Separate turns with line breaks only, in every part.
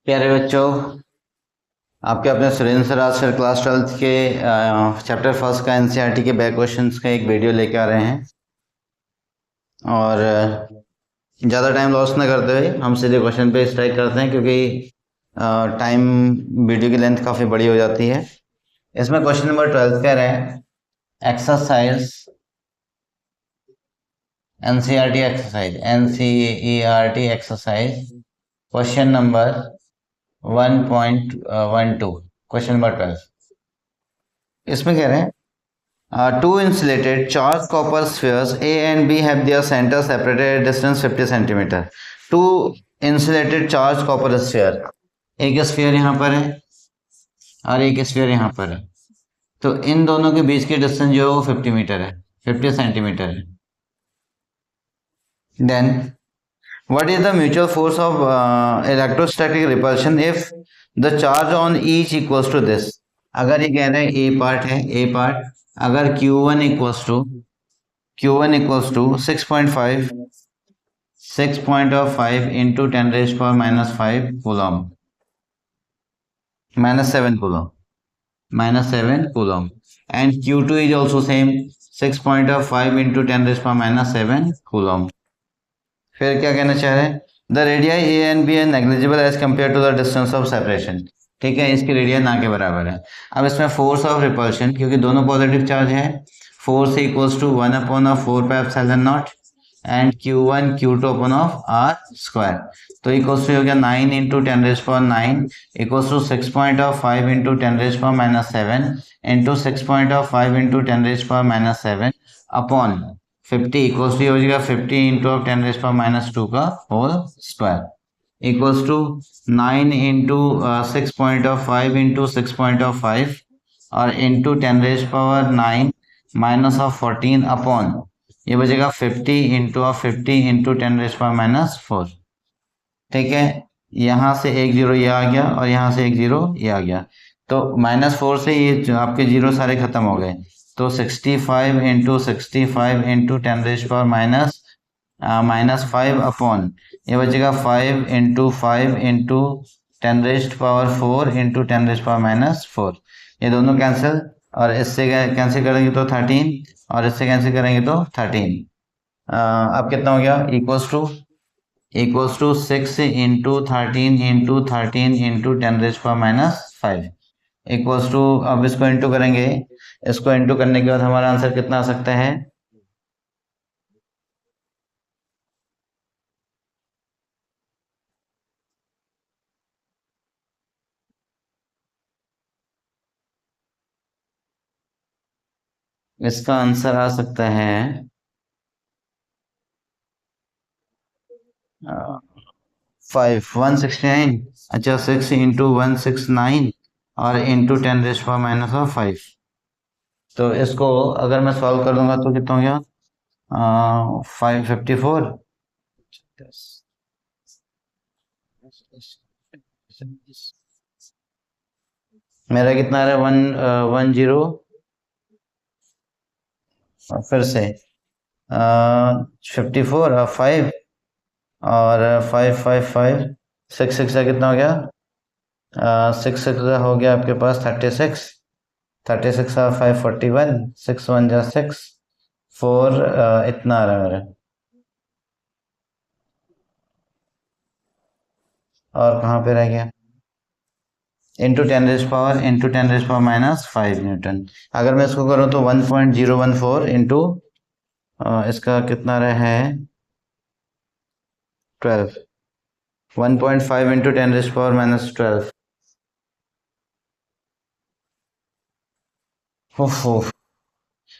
प्यारे बच्चों, आपके अपने सुरेंद्र सर आज फिर क्लास 12th के चैप्टर फर्स्ट का एनसीईआरटी के बैक क्वेश्चंस का एक वीडियो लेके आ रहे हैं। और ज़्यादा टाइम लॉस ना करते हुए हम सीधे क्वेश्चन पे स्ट्राइक करते हैं, क्योंकि टाइम वीडियो की लेंथ काफ़ी बड़ी हो जाती है। इसमें क्वेश्चन नंबर 12 कह रहे हैं exercise NCERT exercise question number 1.12 question number 12। इसमें कह रहे हैं two insulated charged copper spheres A and B have their center separated at distance 50 centimeter. Two insulated charged copper sphere, एक स्फीयर यहाँ पर है और एक स्फीयर यहाँ पर है, तो इन दोनों के बीच की डिस्टेंस जो है वो 50 मीटर है, 50 सेंटीमीटर है। Then what is the mutual force of electrostatic repulsion if the charge on each equals to this? अगर ये कह रहे हैं A पार्ट है, A पार्ट, अगर Q1 equals to 6.5 into 10 raised power minus 5 coulomb, minus 7 coulomb, and Q2 is also same 6.5 into 10 raised power minus 7 coulomb. फिर क्या कहना चाह रहे हैं, the radii a and b are negligible as compare to the distance of separation. ठीक है, इसकी radii ना के बराबर है। अब इसमें फोर्स ऑफ रिपल्शन, क्योंकि दोनों पॉजिटिव चार्ज है, force equals to 1/4πε0 and Q1 Q2 upon of R square, तो इक्वल्स टू हो गया 9 into 10 raise power 9 equals to 6.5 into 10 raise power minus 7 into 6.5 into 10 raise power minus 7 upon 50 equals to हो जाएगा 50 into 10 raise power minus 2 का whole square equals to 9 into 6.5 into 6.5 और into 10 raise power 9 minus of 14 upon ये बचेगा 50 into 10 raise power minus 4। ठीक है, यहाँ से एक जीरो ये आ गया और यहाँ से एक जीरो ये आ गया, तो -4 से ये आपके जीरो सारे खत्म हो गए, तो 65 into 10 raise power minus 5 upon ये बचेगा 5 into 10 raise power 4 into 10 raise power minus 4, ये दोनों कैंसिल, और इससे कैंसिल करेंगे तो 13 और इससे कैंसिल करेंगे तो 13। अब कितना हो गया, equals to 6 into 13 into 10 raise power minus 5 equals to, अब इसको इंटू करेंगे, इसको इंटू करने के बाद हमारा आंसर कितना आ सकता है, इसका आंसर आ सकता है 169। अच्छा, 6 इंटू 169 और into 10 raise power minus of 5, तो इसको अगर मैं सॉल्व कर दूंगा तो कितना हो गया, 554। मेरा कितना आ रहा है, 110, फिर से 54 और 5 और 555 6 का कितना हो गया, 6 का हो गया आपके पास 36 और 541 6 1 जा 6 4 इतना आ रहा है मेरा, और कहाँ पे रह गया, into 10 raise power minus 5 newton. अगर मैं इसको करूँ तो 1.014 इंटू इसका कितना रहा है 12, 1.5 इंटू 10 रेज पावर माइनस 12।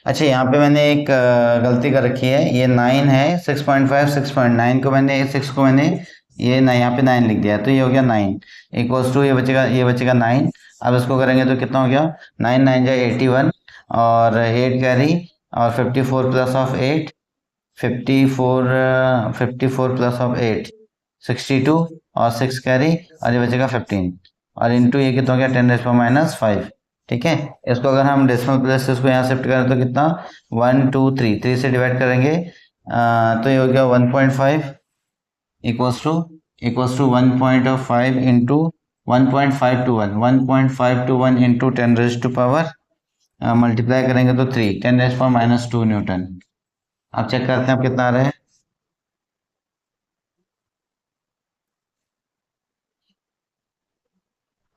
अच्छा, यहाँ पे मैंने एक गलती कर रखी है, ये 9 है, 6.5 6.9 को मैंने 6 को मैंने ये ना यहाँ पे 9 लिख दिया, तो ये हो गया 9 इक्वल्स टू ये बचेगा 9। अब इसको करेंगे तो कितना हो गया, 9 9 जा 81 और 8 कैरी और 54 प्लस ऑफ 8 54 प्लस ऑफ 8 62 और 6 कैरी और ये बचेगा 15 और इंटू ये कितना हो गया 10 रेज पावर माइनस 5। ठीक है, इसको अगर हम डेसिमल प्लेस से इसको यहाँ शिफ्ट करें तो कितना 1 2 3 से डिवाइड करेंगे, तो ये हो गया 1.5 equals to equals to 1.5 into 1.521 into 10 raise to power, multiply करेंगे तो 3 10 रेज पावर -2 न्यूटन। अब चेक करते हैं अब कितना आ रहा है।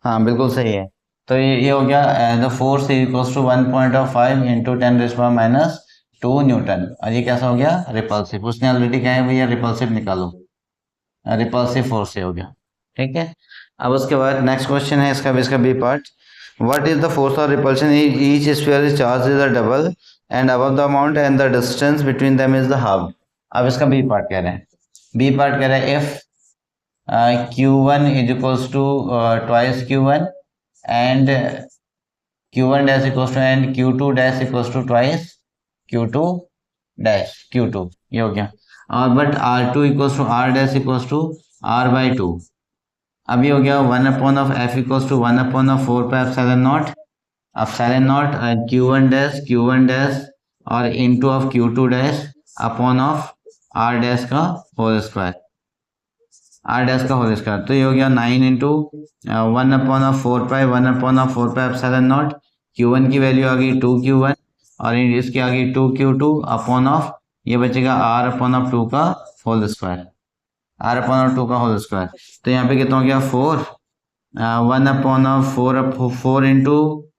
हाँ बिल्कुल सही है। तो ये हो गया, the force equals to 1.5 into 10 raise power -2 newton. और ये कैसा हो गया, रिपल्सिव। उसने ऑलरेडी कहा है भैया रिपल्सिव निकालो, रिपल्सिव फोर्स से हो गया। ठीक है। अब उसके बाद नेक्स्ट क्वेश्चन है इसका B part. What is the force of repulsion each sphere is charge is the double and above the amount and the distance between them is the half. अब इसका बी पार्ट कह रहे हैं। B part कह रहे हैं if Q1 is equals to twice Q1 and Q1 dash equals to and Q2 dash equals to twice Q2 dash Q2, ये हो गया। और but R2 equals to R dash equals to R/2। अब ये हो गया 1/f इक्वल्स टू 1/4 पे epsilon not Q1 dash और into of Q2 dash upon of R dash का होल स्क्वायर, R डैश का होल स्क्वायर। तो ये हो गया 9 इंटू 1/4 एप्सिलॉन नॉट। Q1 की वैल्यू आ गई 2Q1 और इसकी आ गई 2Q2 अपॉन ऑफ, ये बचेगा R/2 का होल स्क्वायर, R/2 का होल स्क्वायर। तो यहाँ पे कितना हो गया 4, 1/4 इंटू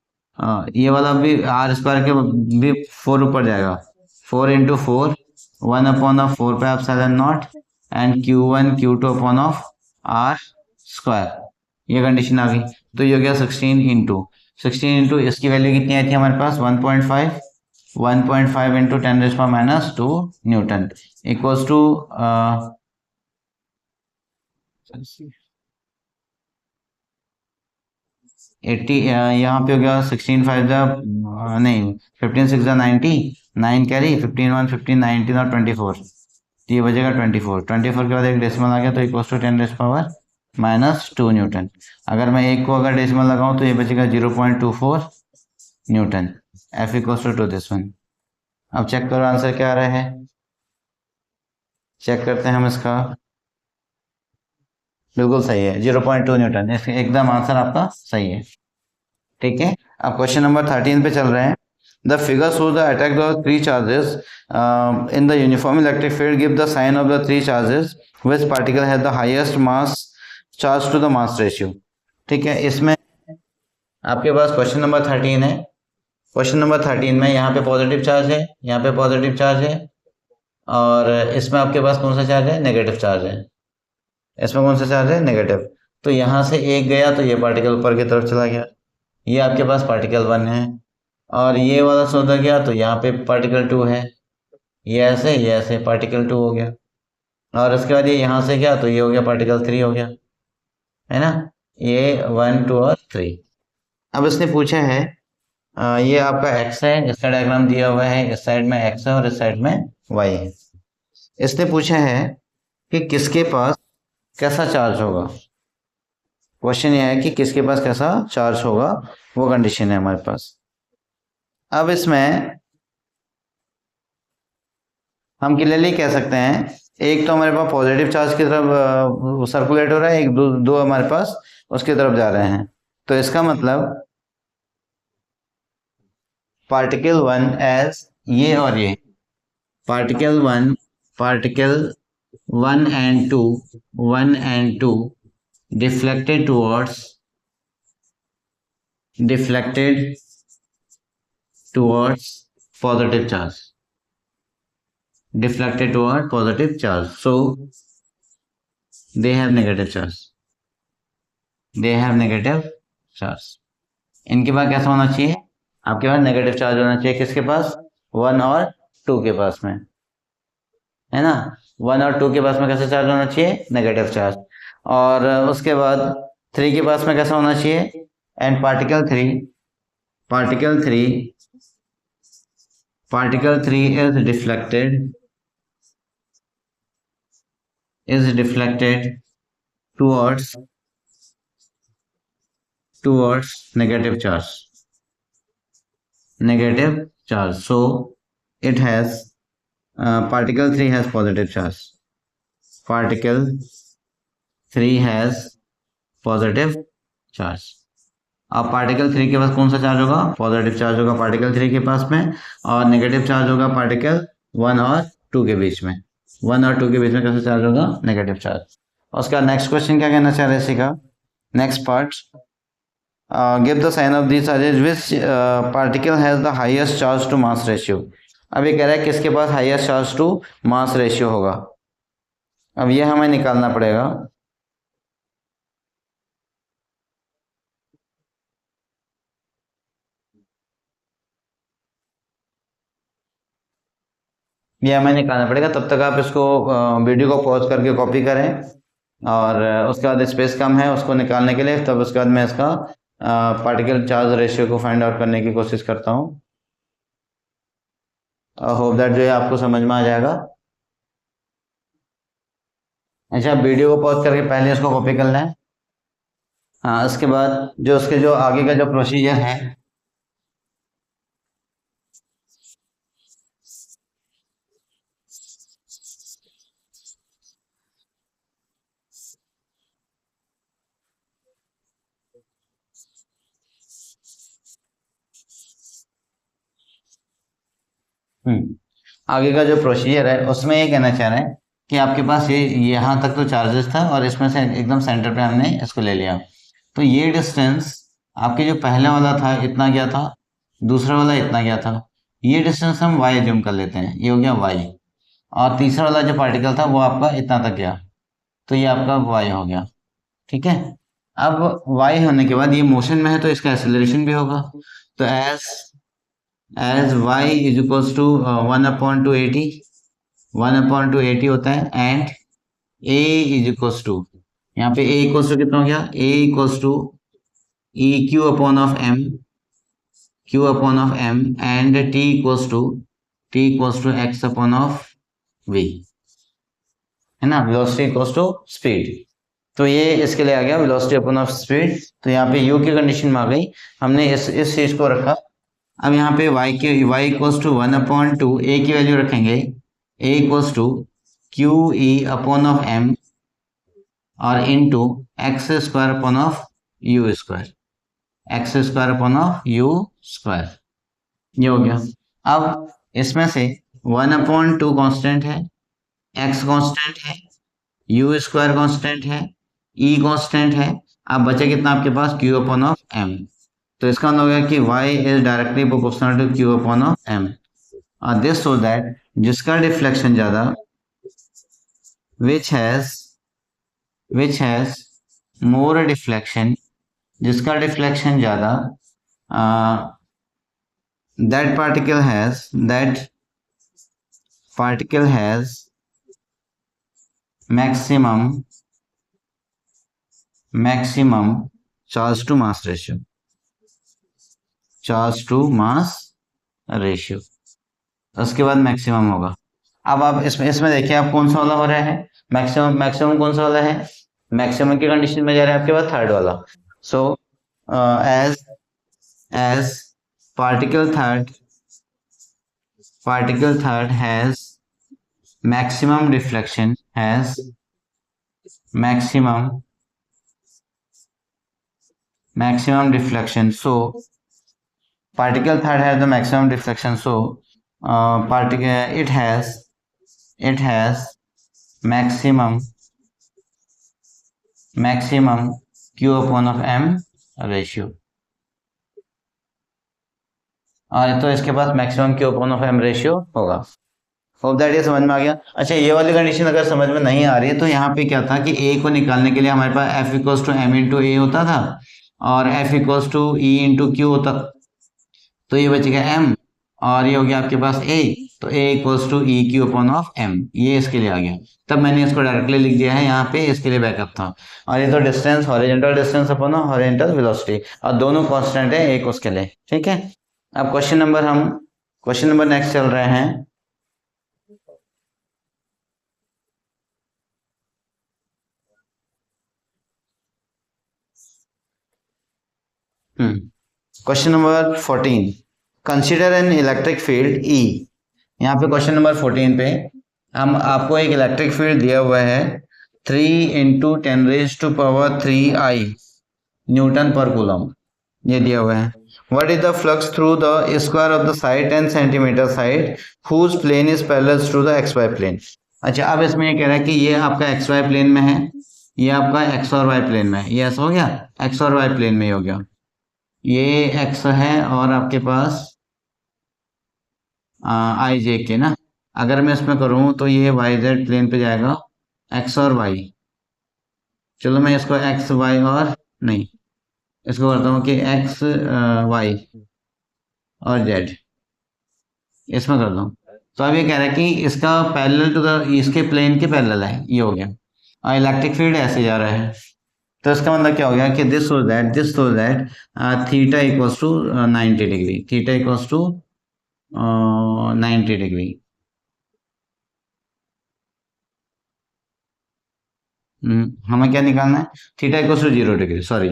ये वाला भी R स्क्वायर के भी 4 ऊपर जाएगा, 4 इंटू 4 1/4 पे epsilon not and Q1 Q2 upon of R square, ये कंडीशन आ गई। तो ये हो गया 16 इंटू इसकी वैल्यू कितनी आई थी हमारे पास 1.5 into 10 raise power -2 newton equals to 80, यहाँ पे हो गया 16 5 नहीं 15 6 90, 9 कैरी 15 1 15 19 और 24, तो ये बचेगा 24 के बाद एक डेसिमल आ गया तो equals to 10 raise power -2 newton. अगर मैं एक को अगर डेसिमल लगाऊं तो ये बचेगा 0.24 newton. F equals to this one. अब चेक करो आंसर क्या आ रहा है, चेक करते हैं हम इसका। बिल्कुल सही है 0.2 न्यूटन, एकदम आंसर आपका सही है। ठीक है। अब क्वेश्चन नंबर 13 पे चल रहे हैं। The figure shows the attack of three charges in the uniform electric field. Give the sign of the three charges. Which particle has the highest mass charge to the mass ratio? ठीक है। इसमें आपके पास question number 13 है। Question number 13 में यहाँ पे positive charge है, यहाँ पे पॉजिटिव चार्ज है और इसमें आपके पास कौन सा चार्ज है, नेगेटिव चार्ज है। इसमें कौन सा चार्ज है, नेगेटिव। तो यहाँ से एक गया तो ये पार्टिकल ऊपर की तरफ चला गया, ये आपके पास पार्टिकल 1 है और ये वाला सौदा गया तो यहाँ पे पार्टिकल 2 है, ये ऐसे पार्टिकल 2 हो गया और उसके बाद ये यहाँ से गया तो ये हो गया पार्टिकल 3 हो गया, है ना। ये 1 2 और 3। अब इसने पूछा है ये आपका x है, इसका डायग्राम दिया हुआ है, इस साइड में x है और इस साइड में y है। इसने पूछा है कि किसके पास कैसा चार्ज होगा। क्वेश्चन ये है कि किसके पास कैसा चार्ज होगा, वो कंडीशन है हमारे पास। अब इसमें हम क्लियरली कह सकते हैं, एक तो हमारे पास पॉजिटिव चार्ज की तरफ सर्कुलेट हो रहा है, एक दो हमारे पास उसकी तरफ जा रहे हैं। तो इसका मतलब पार्टिकल 1 एज ये और ये particle 1 and 2 deflected towards positive charge, deflected toward positive charge, so they have negative charge, इनके पास कैसा होना चाहिए, आपके पास नेगेटिव चार्ज होना चाहिए। किसके पास, 1 और 2 के पास में, है ना। 1 और 2 के पास में कैसा चार्ज होना चाहिए, नेगेटिव चार्ज। और उसके बाद 3 के पास में कैसा होना चाहिए, and particle 3 is deflected towards negative charge, so it has particle 3 has positive charge, particle 3 has positive charge. अब पार्टिकल 3 के पास कौन सा चार्ज होगा? पॉजिटिव चार्ज होगा पार्टिकल 3 के पास में, और नेगेटिव चार्ज होगा पार्टिकल 1 और 2 के बीच में। 1 और 2 के बीच में कैसा चार्ज होगा? Negative charge. उसका नेक्स्ट क्वेश्चन क्या कहना चाह रहे हैं इसी का? Next part, give the sign of this charges which particle has the highest charge to mass ratio. अब ये कह रहा है किसके पास highest charge to mass ratio होगा। अब ये हमें निकालना पड़ेगा। ये हमें निकालना पड़ेगा। तब तक आप इसको वीडियो को पॉज करके कॉपी करें, और उसके बाद स्पेस कम है उसको निकालने के लिए, तब उसके बाद मैं इसका पार्टिकल चार्ज रेशियो को फाइंड आउट करने की कोशिश करता हूँ। होप दैट जो है आपको समझ में आ जाएगा। अच्छा, वीडियो को पॉज करके पहले इसको कॉपी कर लें। हाँ, उसके बाद जो उसके जो आगे का जो प्रोसीजर है, आगे का जो प्रोसीजर है उसमें ये कहना चाह रहे हैं कि आपके पास ये यहाँ तक तो चार्जेस था, और इसमें से एकदम सेंटर पे हमने इसको ले लिया। तो ये डिस्टेंस आपके जो पहले वाला था इतना गया था, दूसरा वाला इतना गया था, ये डिस्टेंस हम y एज्यूम कर लेते हैं, ये हो गया y। और तीसरा वाला जो पार्टिकल था वो आपका इतना तक गया, तो ये आपका y हो गया। ठीक है। अब y होने के बाद ये मोशन में है तो इसका एक्सेलरेशन भी होगा। तो as y is equals to 1/280, 1/280 होता है, and a is equals to, यहाँ पे a इक्वल्स टू कितना हो गया? a equals to e q upon of m, q upon of m, and t equals to x upon of v, है ना, velocity equals to speed. तो ये इसके लिए आ गया वेलोसिटी अपॉन ऑफ स्पीड। तो यहाँ पे u की कंडीशन में आ गई, हमने इस चीज को रखा। अब यहाँ पे y इक्वल्स टू 1/2, a की वैल्यू रखेंगे, a equals to Q E upon of m और into X square upon of U square, X square upon of U square, ये हो गया। अब इसमें से 1/2 कांस्टेंट है, x कांस्टेंट है, यू स्क्वायर कांस्टेंट है, e कांस्टेंट है। अब बचे कितना आपके पास? q upon of m। तो इसका मतलब होगा कि y is directly proportional to q upon of m, और दिस सो दैट जिसका डिफ्लेक्शन ज्यादा, which has more deflection, जिसका डिफ्लेक्शन ज्यादा, that particle has maximum charge to mass ratio, उसके बाद मैक्सिमम होगा। अब आप इसमें देखिए, आप कौन सा वाला हो रहा है? मैक्सिमम कौन सा वाला है? मैक्सिमम की कंडीशन में जा रहा है आपके पास थर्ड वाला। So as particle third has maximum deflection, so particle third has the maximum deflection, so it has maximum q upon of m ratio, और तो इसके पास maximum q upon of m ratio होगा। होप दैट ये समझ में आ गया। अच्छा, ये वाली कंडीशन अगर समझ में नहीं आ रही है तो यहाँ पे क्या था कि a को निकालने के लिए हमारे पास f equals to m into a होता था, और f equals to e into q होता, तो ये बचेगा m, और ये हो गया आपके पास a, तो a equals to E Q upon of m, ये इसके लिए आ गया। तब मैंने इसको डायरेक्टली लिख दिया है यहाँ पे, इसके लिए बैकअप था। और ये तो distance, horizontal distance upon horizontal velocity, और दोनों कांस्टेंट है एक उसके लिए। ठीक है। अब क्वेश्चन नंबर नेक्स्ट चल रहे हैं। Question number 14, consider an electric field E। यहाँ पे क्वेश्चन नंबर 14 पे हम आपको एक इलेक्ट्रिक फील्ड दिया हुआ है 3 इंटू 10⁻³ न्यूटन पर कूलम, ये दिया हुआ है। What is the flux through the square of the side 10 centimetre side whose plane is parallel to the X Y plane. अच्छा, अब इसमें ये कह रहा है कि ये आपका एक्स वाई प्लेन में है, ये आपका एक्स और वाई प्लेन में है। ये ऐसा हो गया, एक्स और वाई प्लेन में ही हो गया। ये एक्स है और आपके पास आई जे के ना, अगर मैं इसमें करूँ तो ये वाई जेड प्लेन पे जाएगा, एक्स और वाई। चलो मैं इसको एक्स वाई और नहीं, इसको करता हूँ कि एक्स वाई और जेड, इसमें कर दो। तो अब ये कह रहा है कि इसका पैरेलल टू द, इसके प्लेन के पैरेलल है, ये हो गया। और इलेक्ट्रिक फील्ड ऐसे जा रहा है, तो इसका मतलब क्या हो गया कि this so that theta equals to 90 degree, theta equals to 90 degree. हमें क्या निकालना है, theta equals to 0 degree, sorry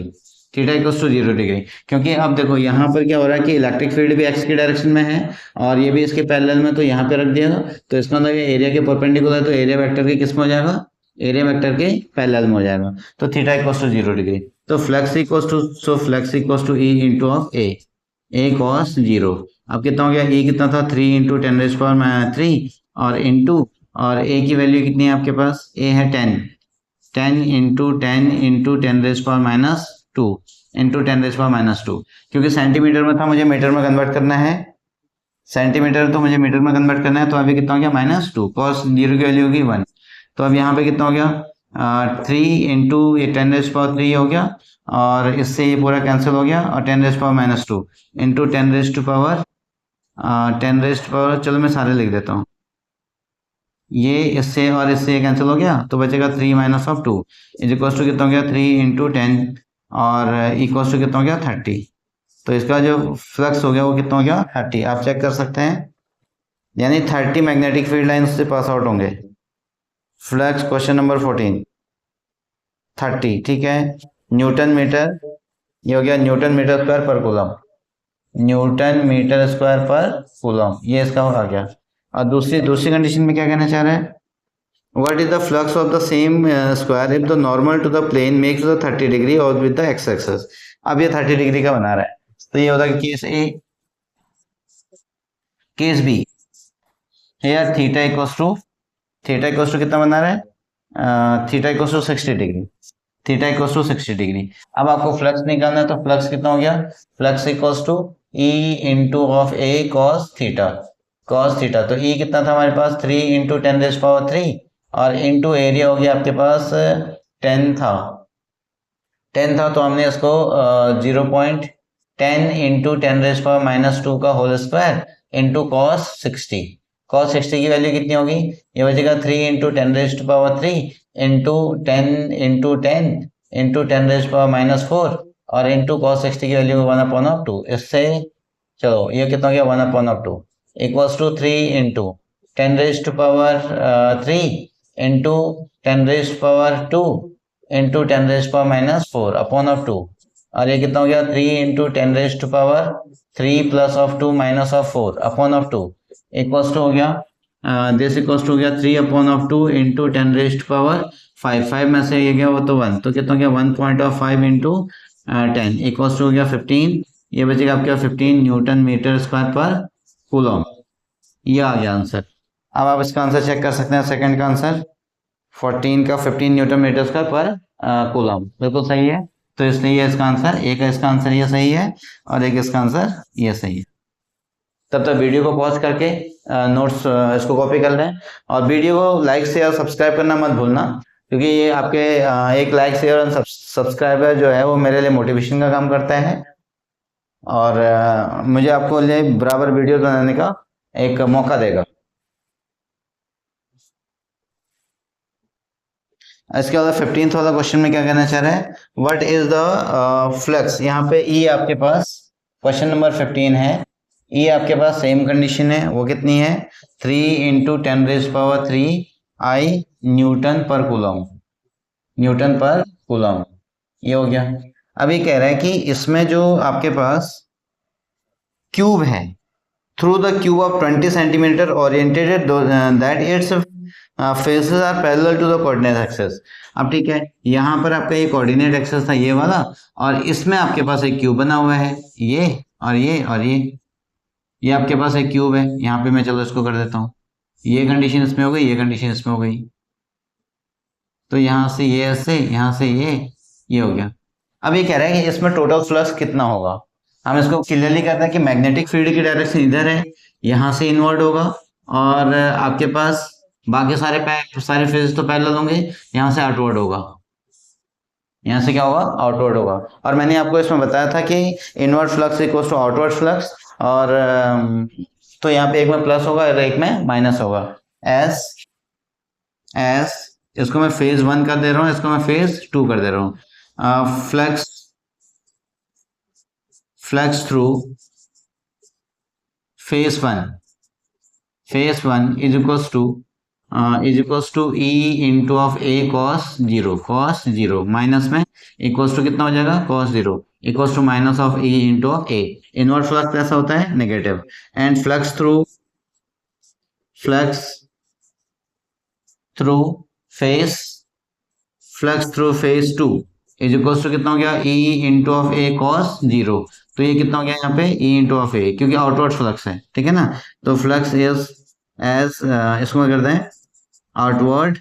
theta equals to 0 degree. क्योंकि अब देखो यहाँ पर क्या हो रहा है कि इलेक्ट्रिक फील्ड भी एक्स की डायरेक्शन में है और ये भी इसके पैरेलल में, तो यहाँ पे रख दिया, तो इसका मतलब ये एरिया के परपेंडिकुलर है, तो एरिया वेक्टर के किस में हो जाएगा, एरिया वेक्टर के पैरेलल में हो जाएगा। तो थीटा इक्वल्स टू 0 डिग्री, तो flux equals to, so flux equals to E into of A cos 0। अब कितना हो गया, ए कितना था 3 इंटू 10⁻³ और इंटू, और ए की वैल्यू कितनी है आपके पास, ए है 10 इंटू 10⁻² इंटू 10⁻², क्योंकि सेंटीमीटर में था, मुझे मीटर में कन्वर्ट करना है, सेंटीमीटर तो मुझे मीटर में कन्वर्ट करना है। तो अभी कितना हो गया, -2, cos 0 की वैल्यू होगी 1। तो अब यहाँ पे कितना हो गया, 3 इंटू ये 10⁻³ हो गया, और इससे ये पूरा कैंसिल हो गया, और 10⁻² इंटू 10⁻, चलो मैं सारे लिख देता हूँ, ये इससे और इससे कैंसिल हो गया, तो बचेगा 3 - 2 इज इक्वल टू कितना हो गया, 3 इंटू 10 और इक्वल टू कितना हो गया, 30। तो इसका जो फ्लक्स हो गया वो कितना हो गया, 30। आप चेक कर सकते हैं, यानी 30 मैग्नेटिक फील्ड लाइन से पास आउट होंगे। फ्लक्स क्वेश्चन नंबर 14 30, ठीक है। न्यूटन मीटर, ये हो गया न्यूटन मीटर स्क्वायर पर कूलम, न्यूटन मीटर स्क्वायर पर कूलम, ये इसका आ गया। और दूसरी कंडीशन में क्या कहना चाह रहे हैं, what is the flux of the same square if the normal to the plane makes the 30 degree और विद द एक्स एक्सिस। अब ये 30 डिग्री का बना रहा है, तो ये होता है case A, case B, here theta equals to कितना बना रहा है, theta equals to 60 degree, theta equals to 60 degree. अब आपको फ्लक्स निकालना है, तो फ्लक्स कितना हो गया, flux equals to E into of A cos theta, तो ई कितना था हमारे पास, 3 इंटू 10⁻³ और इंटू एरिया हो गया आपके पास 10 था, तो हमने इसको 0.10 इंटू 10⁻² का होल स्क्वायर इंटू कॉस 60 की वैल्यू कितनी होगी, ये बचेगा 3 इंटू 10⁻³ इंटू 10 इंटू 10 इंटू 10⁻⁴ और इंटू कॉस 60 की वैल्यू 1/2। इससे चलो ये कितना हो गया, 1/2 equals to 3 into 10⁻³ into 10⁻² into 10⁻⁴ upon 2, और ये कितना हो गया, 3 into 10⁻³ plus of 2 minus of 4 upon 2 equals to हो गया, दिस इक्वल्स टू हो गया 3/2 इंटू 10⁻⁵, 5 में से ये गया वो तो 1, तो कितना हो गया 1.5 इंटू 10 इक्वल्स टू हो गया 15। ये बचेगा आपके 15 न्यूटन मीटर स्क्वायर पर कूलम, ये आ गया आंसर। अब आप इसका आंसर चेक कर सकते हैं, सेकंड का आंसर 14 का 15 न्यूटन मीटर स्क्वायर पर कूलम, बिल्कुल सही है। तो इसलिए ये इसका आंसर, एक इसका आंसर ये सही है और एक इसका आंसर ये सही है। तब तक वीडियो को पॉज करके नोट्स इसको कॉपी कर लें, और वीडियो को लाइक शेयर सब्सक्राइब करना मत भूलना, क्योंकि ये आपके एक लाइक शेयर और सब्सक्राइबर जो है वो मेरे लिए मोटिवेशन का काम करता है, और मुझे आपको लिए बराबर वीडियो बनाने का एक मौका देगा। इसके बाद 15th वाला क्वेश्चन में क्या कहना चाह रहा है, व्हाट इज द फ्लक्स। यहाँ पे ई आपके पास क्वेश्चन नंबर 15 है, ई आपके पास सेम कंडीशन है, वो कितनी है 3 इंटू 10⁻³ आई न्यूटन पर कूलम, ये हो गया। अभी कह रहा है कि इसमें जो आपके पास क्यूब है, through the cube of 20 centimetre oriented that its faces are parallel to the coordinate axis. अब ठीक है, यहाँ पर आपका ये कोऑर्डिनेट एक्सिस था ये वाला, और इसमें आपके पास एक क्यूब बना हुआ है, ये और ये और ये आपके पास एक क्यूब है। यहाँ पे मैं चलो इसको कर देता हूँ, ये कंडीशन इसमें हो गई, ये कंडीशन इसमें हो गई, तो यहाँ से ये ऐसे, यहाँ से ये हो गया। अब ये कह रहा है कि इसमें टोटल फ्लक्स कितना होगा। हम इसको क्लियरली कहते हैं कि मैग्नेटिक फील्ड की डायरेक्शन इधर है, यहाँ से इनवर्ड होगा, और आपके पास बाकी सारे फेज तो पैरेलल होंगे, यहाँ से आउटवर्ड होगा, यहाँ से क्या होगा, आउटवर्ड होगा। और मैंने आपको इसमें बताया था कि inward flux equals to outward flux, और तो यहाँ पे एक में प्लस होगा और एक में माइनस होगा। एस एस इसको मैं फेज 1 कर दे रहा हूँ, इसको मैं फेज 2 कर दे रहा हूँ। Flux through face 1 is equals to E into of A cos zero minus में इक्वल्स टू कितना हो जाएगा, cos zero equals to minus of E into of A. Inward flux ऐसा होता है, negative. And flux through face face 2 is equals to कितना हो गया, E into of A cos zero. तो ये कितना हो गया यहाँ पे, ई इंटू ऑफ ए, क्योंकि आउटवर्ड फ्लक्स है, ठीक है ना। तो फ्लक्स इज एज, इसको कर दें आउटवर्ड,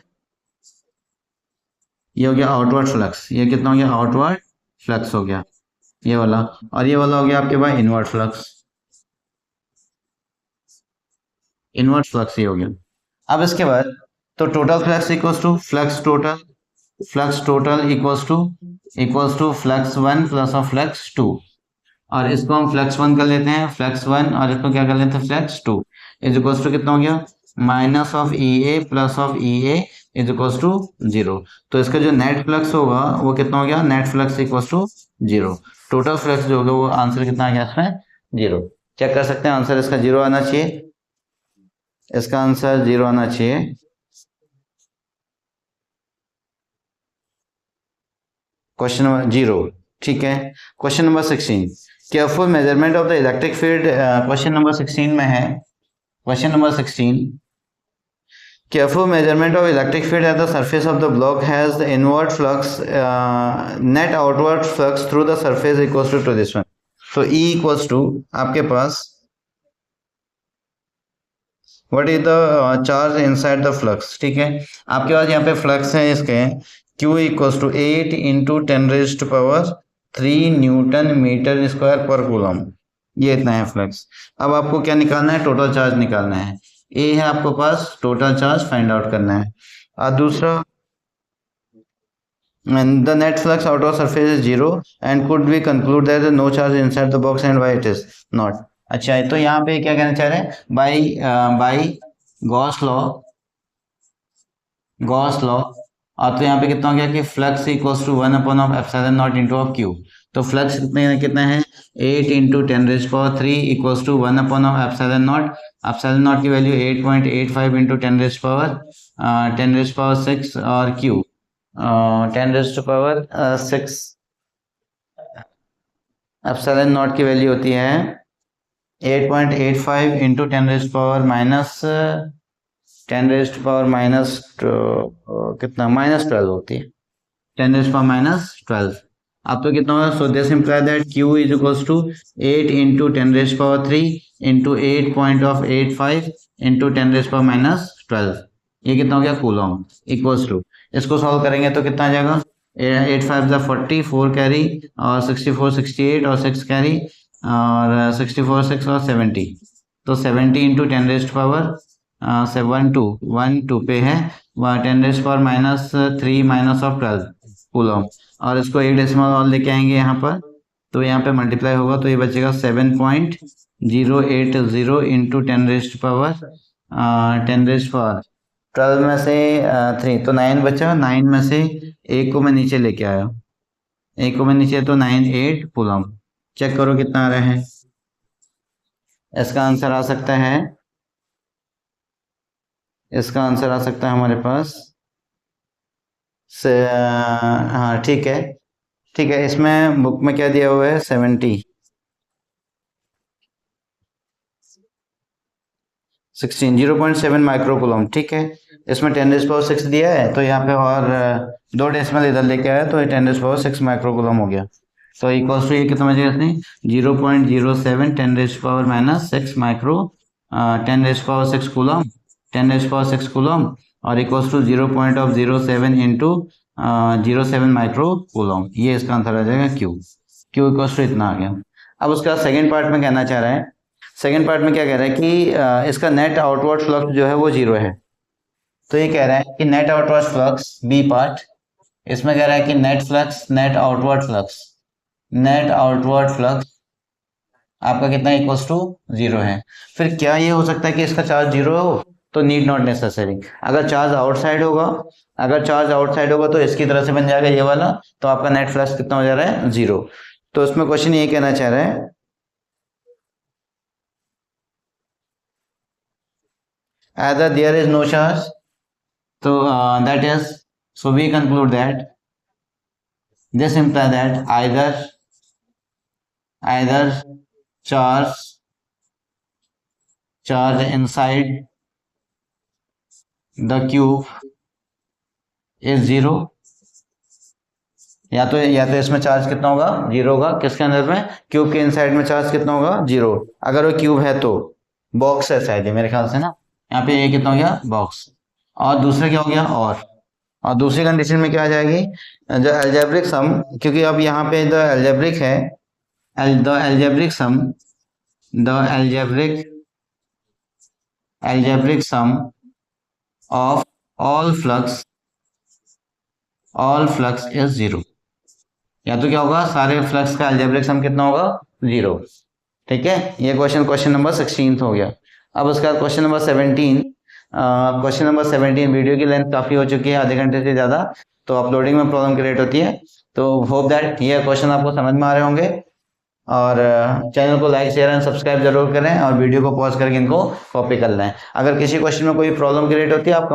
ये हो गया आउटवर्ड फ्लक्स, ये कितना हो गया, आउटवर्ड फ्लक्स हो गया ये वाला, और ये वाला हो गया आपके पास इनवर्ट फ्लक्स ही हो गया। अब इसके बाद तो total flux equals to flux total equals to flux 1 plus of flux 2, और इसको हम फ्लक्स 1 कर लेते हैं, फ्लक्स 1, और इसको क्या कर लेते हैं, फ्लक्स 2 इज इक्वल्स टू कितना हो गया, minus of E A plus of E A is equals to zero. तो इसका जो नेट फ्लक्स होगा वो कितना हो गया, net flux equals to zero. Total flux जो होगा वो आंसर कितना आ गया इसमें, जीरो। चेक कर सकते हैं, आंसर इसका जीरो आना चाहिए, इसका आंसर जीरो आना चाहिए। क्वेश्चन नंबर जीरो, ठीक है। Question number 16, careful measurement of the electric field. Question number 16 में है, question number 16, careful measurement of electric field at the surface of the block has the inward flux, net outward flux through the surface equals to this one. So E equals to आपके पास what is the charge inside the flux, ठीक है। आपके पास यहाँ पे flux है इसके Q equals to 8 into 10 raised to power 3 newton metre square पर coulomb, ये इतना है फ्लक्स। अब आपको क्या निकालना है, टोटल चार्ज निकालना है। ए है आपको पास, टोटल चार्ज फाइंड आउट करना है। और दूसरा, and the net flux out of surface is zero and could we conclude that there is no charge inside the box and why it is not। अच्छा है, तो यहाँ पे क्या कहना चाह रहे हैं, बाई गॉस लॉ, और तो यहाँ पे कितना हो गया कि flux equals to 1 upon of epsilon naught into of Q. तो फ्लक्स कितना है 8 into 10 raise power 3 equals to 1 upon of epsilon naught की वैल्यू 8.85 इंटू 10 रेज़ पावर 6 और Q 10 raise to power 6 epsilon naught की वैल्यू होती है 8.85 into 10 raise power minus 10 raise to power minus कितना -12 होती है, 10 रेज़ पावर -12। अब तो कितना होगा, so this imply that Q is equals to 8 into 10 raise power 3 into 8.85 into 10 raise power -12, ये कितना हो गया कूलम, इक्वल्स टू, इसको सॉल्व करेंगे तो कितना आ जाएगा 8 5 जा 40, 4 कैरी और 64 68 और 6 कैरी और 64 6 और 70, तो 70 इंटू 10 रेज़ पावर 12 पे है 10 raise power -3 minus of 12 coulomb, और इसको एक डेसिमल और लेके आएंगे यहाँ पर, तो यहाँ पे मल्टीप्लाई होगा तो ये बचेगा 7.080 इंटू 10 रेज़ पावर 12 में से 3, तो 9 बचा, 9 में से एक को मैं नीचे लेके आया, एक को मैं नीचे, तो 98 कूलम। चेक करो कितना आ रहा है, इसका आंसर आ सकता है, इसका आंसर आ सकता है हमारे पास से, हाँ ठीक है, ठीक है। इसमें बुक में क्या दिया हुआ है 70, 16 0.7 माइक्रो कूलम, ठीक है। इसमें 10⁶ दिया है, तो यहाँ पे और 2 डेसिमल इधर लेके आया तो 10⁶ माइक्रो कूलम हो गया। तो इक्वल्स टू ये कितना बचेगा इसमें 0.07 10⁻⁻6 माइक्रो 10⁶ कूलम 10⁶ कूलम और equals to 0.07 into 0.7 micro coulomb. ये इसका आंसर आ जाएगा क्यू इक्वल्स टू इतना आ गया। अब उसका सेकेंड पार्ट में कहना चाह रहा है, सेकेंड पार्ट में क्या कह रहा है कि इसका नेट आउटवर्ड फ्लक्स जो है वो 0 है। तो ये कह रहा है कि net outward flux B part, इसमें कह रहा है कि नेट आउटवर्ड फ्लक्स आपका कितना इक्वल्स टू 0 है। फिर क्या ये हो सकता है कि इसका चार्ज 0 हो? तो नीड नॉट नेसेसरी। अगर चार्ज आउटसाइड होगा तो इसकी तरह से बन जाएगा ये वाला, तो आपका नेट फ्लक्स कितना हो जा रहा है 0। तो उसमें क्वेश्चन ये कहना चाह रहा है either there is no charge, so we conclude that this implies that either charge inside the cube is 0, या तो इसमें चार्ज कितना होगा 0 होगा, किसके अंदर में क्यूब के इनसाइड में चार्ज कितना होगा 0, अगर वो क्यूब है तो। बॉक्स है शायद मेरे ख्याल से ना, यहाँ पे ये कितना हो गया बॉक्स। और दूसरा क्या हो गया और दूसरी कंडीशन में क्या आ जाएगी जो अलजेब्रिक सम, क्योंकि अब यहाँ पे the algebraic sum of all flux is 0, या तो क्या होगा सारे फ्लक्स का अलजेब्रिक सम कितना होगा 0, ठीक है। ये क्वेश्चन नंबर 16 हो गया। अब उसके बाद क्वेश्चन नंबर 17 वीडियो की लेंथ काफी हो चुकी है, आधे घंटे से ज्यादा, तो अपलोडिंग में प्रॉब्लम क्रिएट होती है। तो होप दैट ये क्वेश्चन आपको समझ में आ रहे होंगे, और चैनल को लाइक शेयर एंड सब्सक्राइब जरूर करें और वीडियो को पॉज करके इनको कॉपी कर लें। अगर किसी क्वेश्चन में कोई प्रॉब्लम क्रिएट होती है आप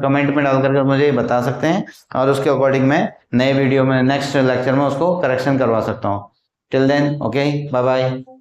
कमेंट में डाल करके मुझे बता सकते हैं, और उसके अकॉर्डिंग मैं नए वीडियो में नेक्स्ट लेक्चर में उसको करेक्शन करवा सकता हूँ। Till then okay, bye bye.